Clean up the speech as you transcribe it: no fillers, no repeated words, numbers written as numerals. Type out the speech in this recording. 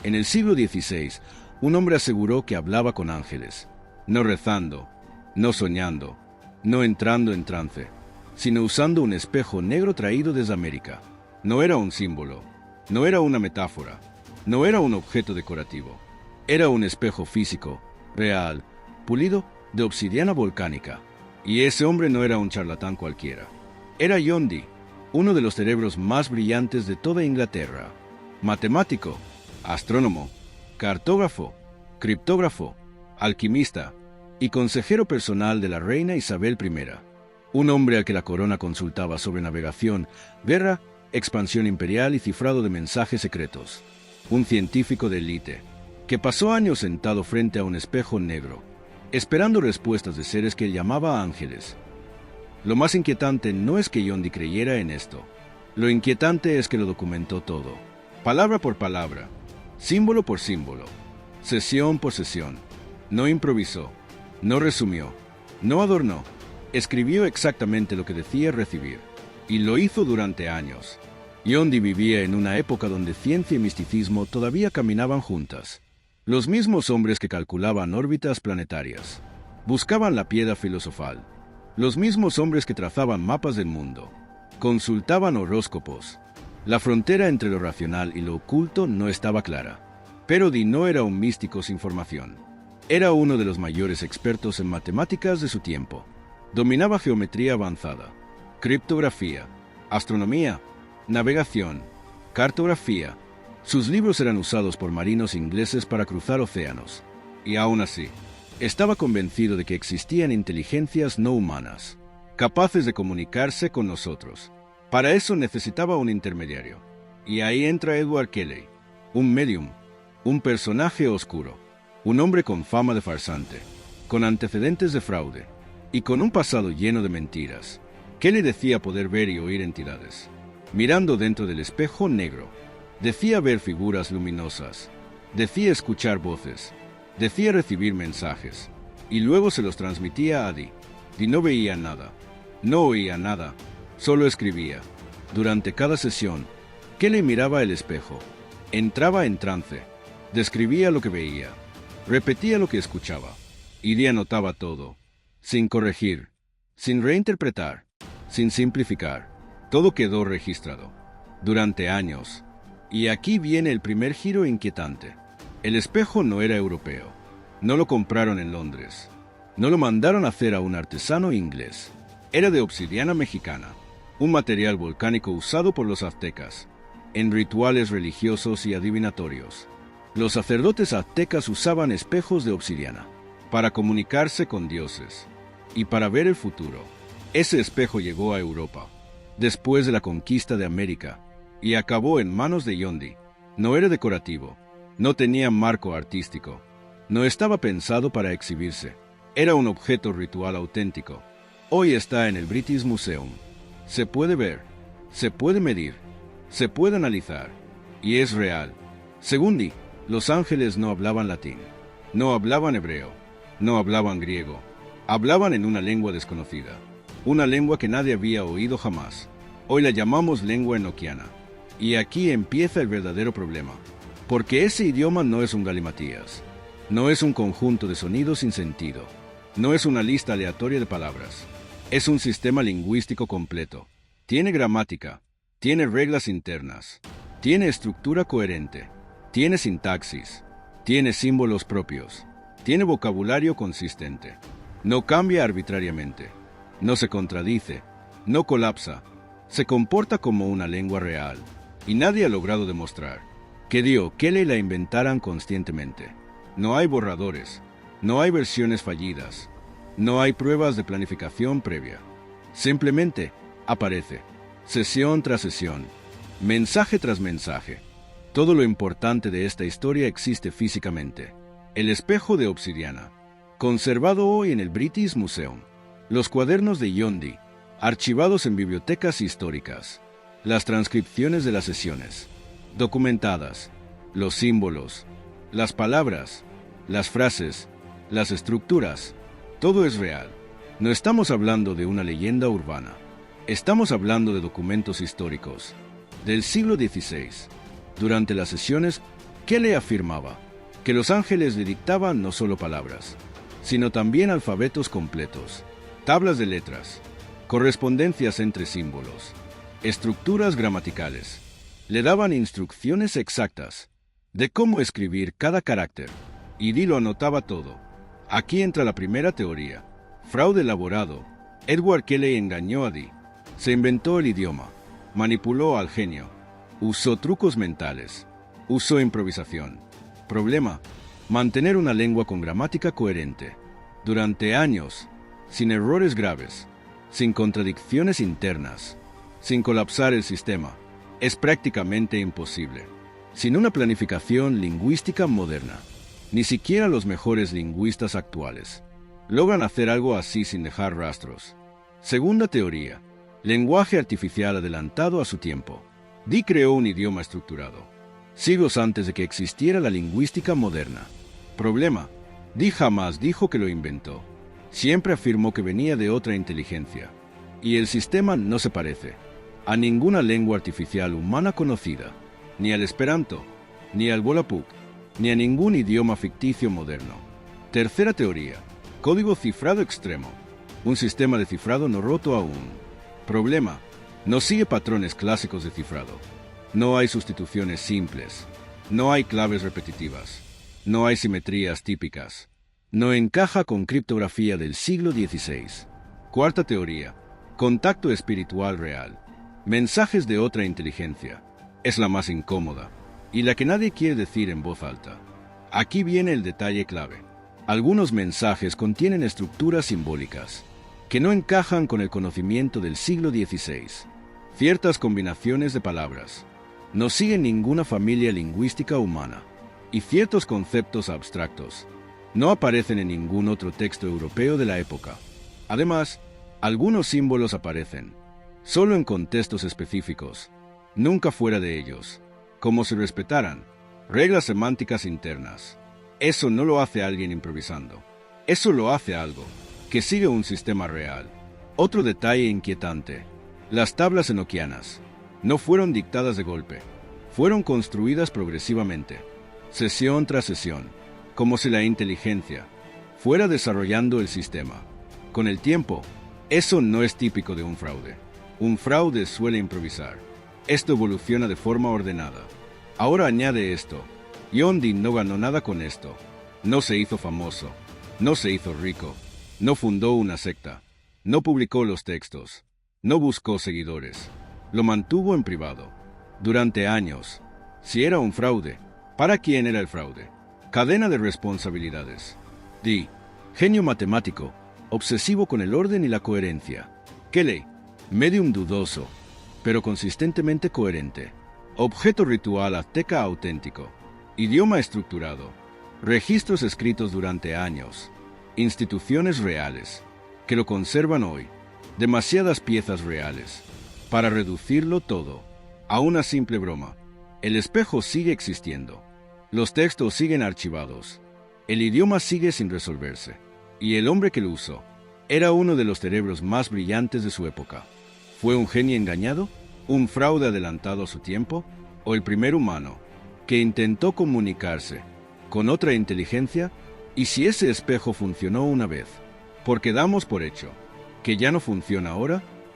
En el siglo XVI, un hombre aseguró que hablaba con ángeles, no rezando, no soñando, no entrando en trance, sino usando un espejo negro traído desde América. No era un símbolo, no era una metáfora, no era un objeto decorativo. Era un espejo físico, real, pulido de obsidiana volcánica. Y ese hombre no era un charlatán cualquiera. Era John Dee, uno de los cerebros más brillantes de toda Inglaterra. Matemático, astrónomo, cartógrafo, criptógrafo, alquimista y consejero personal de la reina Isabel I. Un hombre al que la corona consultaba sobre navegación, guerra, expansión imperial y cifrado de mensajes secretos. Un científico de élite, que pasó años sentado frente a un espejo negro, esperando respuestas de seres que él llamaba ángeles. Lo más inquietante no es que John Dee creyera en esto. Lo inquietante es que lo documentó todo, palabra por palabra, símbolo por símbolo, sesión por sesión. No improvisó, no resumió, no adornó. Escribió exactamente lo que decía recibir, y lo hizo durante años. John Dee vivía en una época donde ciencia y misticismo todavía caminaban juntas. Los mismos hombres que calculaban órbitas planetarias, buscaban la piedra filosofal. Los mismos hombres que trazaban mapas del mundo, consultaban horóscopos. La frontera entre lo racional y lo oculto no estaba clara. Pero Dee no era un místico sin formación. Era uno de los mayores expertos en matemáticas de su tiempo. Dominaba geometría avanzada, criptografía, astronomía, navegación, cartografía. Sus libros eran usados por marinos ingleses para cruzar océanos. Y aún así, estaba convencido de que existían inteligencias no humanas, capaces de comunicarse con nosotros. Para eso necesitaba un intermediario. Y ahí entra Edward Kelley, un medium, un personaje oscuro, un hombre con fama de farsante, con antecedentes de fraude y con un pasado lleno de mentiras. Kelley decía poder ver y oír entidades. Mirando dentro del espejo negro, decía ver figuras luminosas, decía escuchar voces, decía recibir mensajes, y luego se los transmitía a Dee. Dee no veía nada, no oía nada, solo escribía. Durante cada sesión, Kelley miraba el espejo, entraba en trance, describía lo que veía, repetía lo que escuchaba, y Dee anotaba todo, sin corregir, sin reinterpretar, sin simplificar. Todo quedó registrado, durante años. Y aquí viene el primer giro inquietante. El espejo no era europeo. No lo compraron en Londres. No lo mandaron a hacer a un artesano inglés. Era de obsidiana mexicana, un material volcánico usado por los aztecas, en rituales religiosos y adivinatorios. Los sacerdotes aztecas usaban espejos de obsidiana para comunicarse con dioses y para ver el futuro. Ese espejo llegó a Europa después de la conquista de América y acabó en manos de John Dee. No era decorativo, no tenía marco artístico, no estaba pensado para exhibirse. Era un objeto ritual auténtico. Hoy está en el British Museum. Se puede ver, se puede medir, se puede analizar, y es real. Según Dee, los ángeles no hablaban latín, no hablaban hebreo, no hablaban griego, hablaban en una lengua desconocida, una lengua que nadie había oído jamás. Hoy la llamamos lengua enoquiana. Y aquí empieza el verdadero problema, porque ese idioma no es un galimatías, no es un conjunto de sonidos sin sentido, no es una lista aleatoria de palabras, es un sistema lingüístico completo. Tiene gramática, tiene reglas internas, tiene estructura coherente, tiene sintaxis, tiene símbolos propios, tiene vocabulario consistente, no cambia arbitrariamente, no se contradice, no colapsa, se comporta como una lengua real. Y nadie ha logrado demostrar que Dee o Kelley la inventaran conscientemente. No hay borradores, no hay versiones fallidas, no hay pruebas de planificación previa. Simplemente aparece, sesión tras sesión, mensaje tras mensaje. Todo lo importante de esta historia existe físicamente. El espejo de obsidiana, conservado hoy en el British Museum. Los cuadernos de John Dee, archivados en bibliotecas históricas. Las transcripciones de las sesiones, documentadas, los símbolos, las palabras, las frases, las estructuras, todo es real. No estamos hablando de una leyenda urbana, estamos hablando de documentos históricos del siglo XVI. Durante las sesiones, Kelly afirmaba que los ángeles le dictaban no solo palabras, sino también alfabetos completos, tablas de letras, correspondencias entre símbolos, estructuras gramaticales. Le daban instrucciones exactas de cómo escribir cada carácter, y Dee lo anotaba todo. Aquí entra la primera teoría. Fraude elaborado. Edward Kelly engañó a Dee. Se inventó el idioma, manipuló al genio, usó trucos mentales, usó improvisación. Problema: mantener una lengua con gramática coherente, durante años, sin errores graves, sin contradicciones internas, sin colapsar el sistema, es prácticamente imposible. Sin una planificación lingüística moderna, ni siquiera los mejores lingüistas actuales logran hacer algo así sin dejar rastros. Segunda teoría: lenguaje artificial adelantado a su tiempo. Dee creó un idioma estructurado, siglos antes de que existiera la lingüística moderna. Problema: Dee jamás dijo que lo inventó. Siempre afirmó que venía de otra inteligencia. Y el sistema no se parece a ninguna lengua artificial humana conocida, ni al Esperanto, ni al Volapük, ni a ningún idioma ficticio moderno. Tercera teoría: código cifrado extremo. Un sistema de cifrado no roto aún. Problema: no sigue patrones clásicos de cifrado. No hay sustituciones simples. No hay claves repetitivas. No hay simetrías típicas. No encaja con criptografía del siglo XVI. Cuarta teoría: contacto espiritual real. Mensajes de otra inteligencia. Es la más incómoda, y la que nadie quiere decir en voz alta. Aquí viene el detalle clave. Algunos mensajes contienen estructuras simbólicas que no encajan con el conocimiento del siglo XVI. Ciertas combinaciones de palabras no siguen ninguna familia lingüística humana, y ciertos conceptos abstractos no aparecen en ningún otro texto europeo de la época. Además, algunos símbolos aparecen solo en contextos específicos, nunca fuera de ellos, como si respetaran reglas semánticas internas. Eso no lo hace alguien improvisando. Eso lo hace algo que sigue un sistema real. Otro detalle inquietante: las tablas enoquianas no fueron dictadas de golpe. Fueron construidas progresivamente, sesión tras sesión, como si la inteligencia fuera desarrollando el sistema. Con el tiempo, eso no es típico de un fraude. Un fraude suele improvisar. Esto evoluciona de forma ordenada. Ahora añade esto: John Dee no ganó nada con esto. No se hizo famoso. No se hizo rico. No fundó una secta. No publicó los textos. No buscó seguidores. Lo mantuvo en privado. Durante años. Si era un fraude, ¿para quién era el fraude? Cadena de responsabilidades. Dee: genio matemático, obsesivo con el orden y la coherencia. Kelly: medium dudoso, pero consistentemente coherente. Objeto ritual azteca auténtico. Idioma estructurado. Registros escritos durante años. Instituciones reales, que lo conservan hoy. Demasiadas piezas reales para reducirlo todo a una simple broma. El espejo sigue existiendo. Los textos siguen archivados. El idioma sigue sin resolverse. Y el hombre que lo usó era uno de los cerebros más brillantes de su época. ¿Fue un genio engañado? ¿Un fraude adelantado a su tiempo? ¿O el primer humano que intentó comunicarse con otra inteligencia? Y si ese espejo funcionó una vez, ¿por qué damos por hecho que ya no funciona ahora?